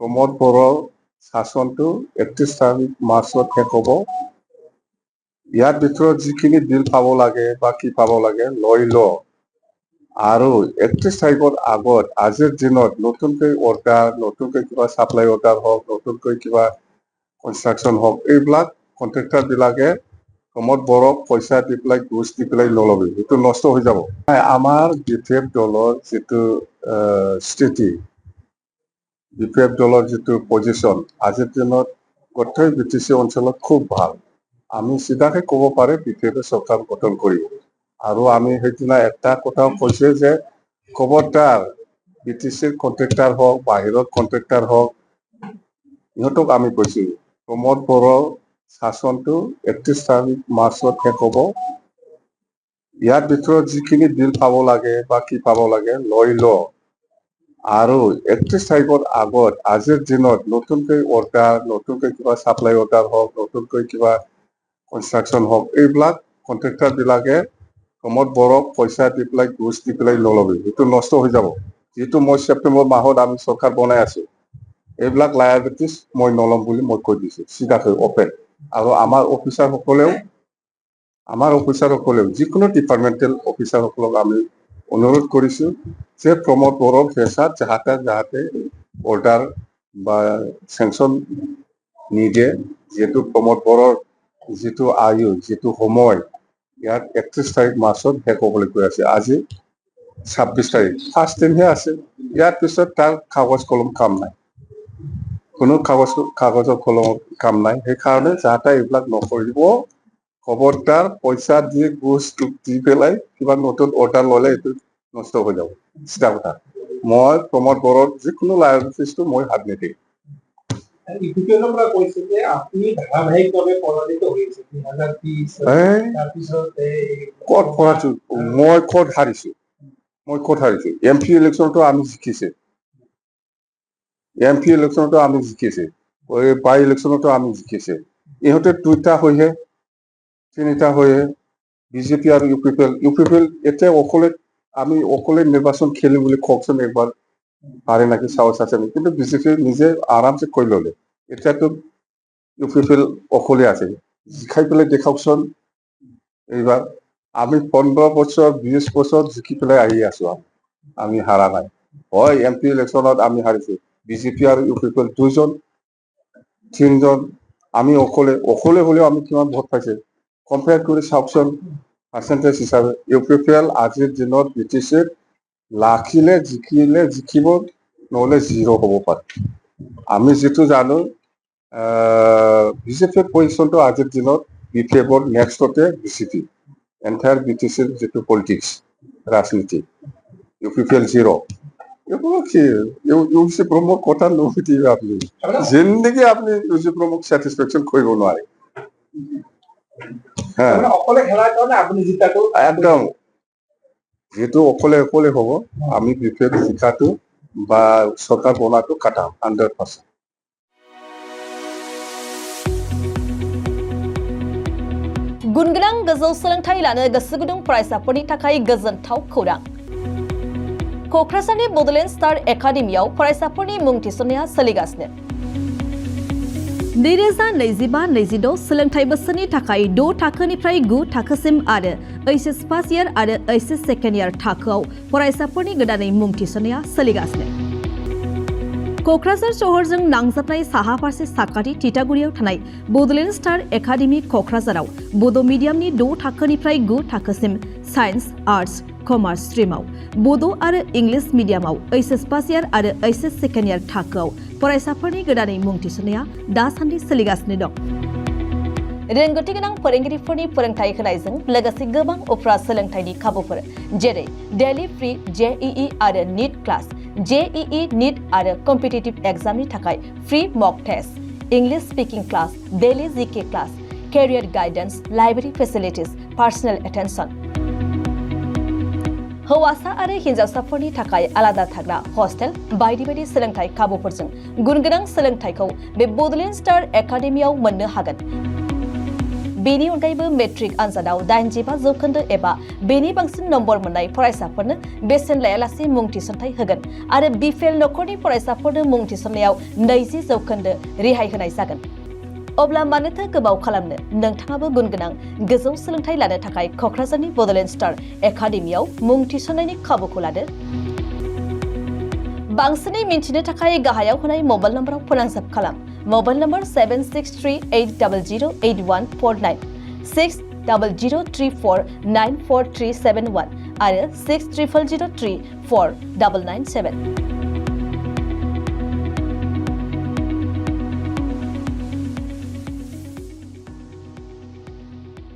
प्रमोद बर' शासनটো 31 तारिख मार्चत শেষ হ'ব। ইয়াৰ ভিতৰত যিখিনি বিল পাব লাগে বা কি পাব লাগে লৈ ল আৰু 31 তাৰিখৰ আগত আজিৰ দিনত নতুনকৈ অৰ্ডাৰ নতুনকৈ কিবা সাপ্লাই অৰ্ডাৰ হওক নতুনকৈ কিবা কনষ্ট্ৰাকচন হওক এইবিলাক কন্ট্ৰাক্টৰ বিলাকে প্ৰমোদ বৰক পইচা দি পেলাই ঘুষ দি পেলাই নলবি সেইটো নষ্ট হৈ যাব। আমাৰ বিপিএফ দলৰ যেটো স্থিতি বিপিএফ দলৰ যেটো পজিশন আজিৰ দিনত গোটেই বিটিসি অঞ্চলত খুব ভাল। আমি সিধাকে ক'ব পাৰে বিপিএফ চৰকাৰ গঠন কৰিব আৰু আমি সেইদিনা একটা কথাও কৈছে যে খবৰদাৰ বিটিসিৰ কন্ট্ৰাক্টৰ হওক বাহিৰৰ কন্ট্ৰাক্টৰ হওক ইহঁতক আমি কৈছো প্ৰমোদ বড়ৰ শাসনটো 31 তাৰিখ মাৰ্চত শেষ হ'ব। ইয়াৰ ভিতৰত যিখিনি বিল পাব লাগে বা কি পাব লাগে লৈ ল আৰু 31 তাৰিখৰ আগত আজিৰ দিনত নতুনকৈ অৰ্ডাৰ নতুনকৈ কিবা সাপ্লাই অৰ্ডাৰ হওক নতুনকৈ কিবা কনষ্ট্ৰাকচন হওক এইবিলাক কন্ট্ৰাক্টৰ বিলাকে প্ৰমোদ বৰক পইচা দি পেলাই ঘুষ দি পেলাই নলবি সেইটো নষ্ট হৈ যাব। যেহেতু মই সেপ্টেম্বৰ মাহত আমি চৰকাৰ বনাই আছো এইবিলাক লায়াবিলিটিছ মই নলম বুলি মই কৈ দিছো সিধাকৈ ওপেন আৰু আমাৰ অফিচাৰসকলেও যিকোনো ডিপাৰ্টমেণ্টেল অফিচাৰসকলক আমি অনুৰোধ কৰিছো যে প্ৰমোদ বড়ৰ কেছত যাহাতে অৰ্ডাৰ বা চেংচন নিদিয়ে যেহেতু প্ৰমোদ বড়ৰ যেটো আয়ু যেটো সময় ইয়াত 31 তাৰিখ মাৰ্চত শেষ হ'বলৈ গৈ আছে। আজি 26 তাৰিখ ফাৰ্ষ্ট দিনহে আছে। ইয়াৰ পিছত তাৰ কাগজ কলম কাম নাই কোনো কাগজৰ কলম কাম নাই সেইকাৰণে যাহাতে এইবিলাক নকৰিব খবৰদাৰ পইচা দি ঘুষ দি পেলাই কিবা নতুন অৰ্ডাৰ ল'লে এইটো নষ্ট হৈ যাব চিধা কথা। মই প্ৰমোদ বড়ৰ যিকোনো লায়াবিলিটিছটো মই হাত নিদিম। ইকুইপমেন্টৰ পৰা কৈছে যে আপুনি ধাৰাবাহিকভাৱে পৰাজিত হৈছে 2030 তাৰপিছত ক'ত পৰাজিত মই ক'ত হাৰিছো এমপি ইলেকশ্যনটো আমি জিকিছে ওই বাই ইলেকশ্যনটো আমি জিকিছে ইহঁতে দুটা হয়ে তিনিটা হয়ে বিজেপি আৰু ইউপিপিএল এতিয়া আমি অকলে নিৰ্বাচন খেলি বুলি কওকচোন একবাৰ পাৰে নাকি সাহস আছে নেকি কিন্তু বিজেপি নিজে আৰামছে কৈ ল'লে এতিয়াতো ইউপিপিএল অকলে আছে জিকাই পেলাই দেখাওকচোন এইবাৰ আমি 15 বছৰ 20 বছৰ জিকি পেলাই আহি আছো আমি হাৰা নাই হয় এমপি ইলেকশ্যনত আমি হাৰিছো বিজেপি আৰু ইউপিপিএল দুজন তিনজন আমি অকলে হলেও আমি কিমান ভোট পাইছে কম্পেয়াৰ কৰি চাওকচোন পাৰ্চেন্টেজ হিচাপে ইউপিপিএল আজিৰ দিনত বিটিসিৰ লাখিলে জিকিব নহলে জিৰ' হ'ব পাৰে। আমি যেটো জানো বিজেপিৰ পজিশনটো আজিৰ দিনত বিপিএফৰ নেক্সটতে বিজেপি এন্টায়াৰ বিটিসিৰ যেটো পলিটিক্স ৰাজনীতি ইউপিপিএল জিৰ' এগুলো কি ইউসি প্ৰমোক কথা নুসুধিব আপনি জিন্দগি আপনি ইউসি প্ৰমোক স্যাটিসফ্যাকশন কৰিব নোৱাৰে অকলে খেলাৰ কাৰণে আপুনি জিতাটো একদম যেহেতু অকলে হ'ব আমি বিপিএফ জিকাটো বা সরকার বনাটো কাটাম 100%। गुनगोनां गोजौ सोलोंथाइ लानो गोसो गुदुं फरायसाफोरनि थाखाय गोजोनथाव खौरां। क'क्राझारनि बड'लेण्ड स्टार एकाडेमियाव फरायसाफोरनि मुं थिसननाया सोलिगासिनो। 2025-26 सोलोंथाइ बोसोरनि थाखाय 6 थाखोनिफ्राय 9 थाखोसिम आरो एचएस फार्स्ट इयार आरो एचएस सेकेन्ड इयार थाखोआव फरायसाफोरनि गोदानै मुं थिसननाया सोलिगासिनो। क'क्राझार सहरजों नांजाबनाय साहा फारसे साखाथि तितागुरियाव थानाय बड'लेण्ड स्टार एकाडेमि क'क्राझाराव बड' मिडियामनि 6 थाखोनिफ्राय 9 थाखोसिम साइन्स आर्ट्स कमार्स स्ट्रीमाव बड' आरो इंलिश मिडियामाव एचएस फार्स्ट इयार आरो एचएस सेकेन्ड इयार थाखोआव फरायसाफोरनि गोदानै मुं थिसननाया दासान्दि सोलिगासिनो दं। रोंगौथि गोनां फोरोंगिरिफोरनि फोरोंथाय होनायजों लोगोसे गोबां उफ्रा सोलोंथायनि खाबुफोर जेरै डेली फ्री जेईई आरो नीट क्लास जेईई नीट आरो कम्पिटिटिभ एग्जामनि थाखाय free mock test English speaking class daily GK class career guidance library facilities personal attention हौवासा आरो हिन्जावसाफोरनि थाखाय आलादा थाग्रा हस्टेल बायदि बायदि सोलोंथाय खाबुफोरजों गुनगोनां सोलोंथायखौ बे बड'लेण्ड स्टार एकाडेमियाव मोननो हागोन। बेनि अनगायैबो मेट्रिक आनजादाव 85 जौखोन्दो एबा बेनि बांसिन नम्बर मोननाय फरायसाफोरनो बेसेन लायालासे मुं थिसनथाइ होगोन आरो बिफेल नखरनि फरायसाफोरनो मुं थिसननायाव 20 जौखोन्दो रेहाय होनाय जागोन। अब्ला मानोथो गोबाव खालामनो नोंथाङाबो गुनगोनां गोजौ सोलोंथाइ लानो थाखाय क'क्राझारनि बड'लेण्ड स्टार एकाडेमियाव मुं थिसननायनि खाबुखौ लादो। बांसिनै मिन्थिनो थाखाय गाहायाव होनाय मबाइल नम्बराव फोनांजाब खालाम। मबाइल नम्बर 7638008149 6003494371 आरो 6000034997।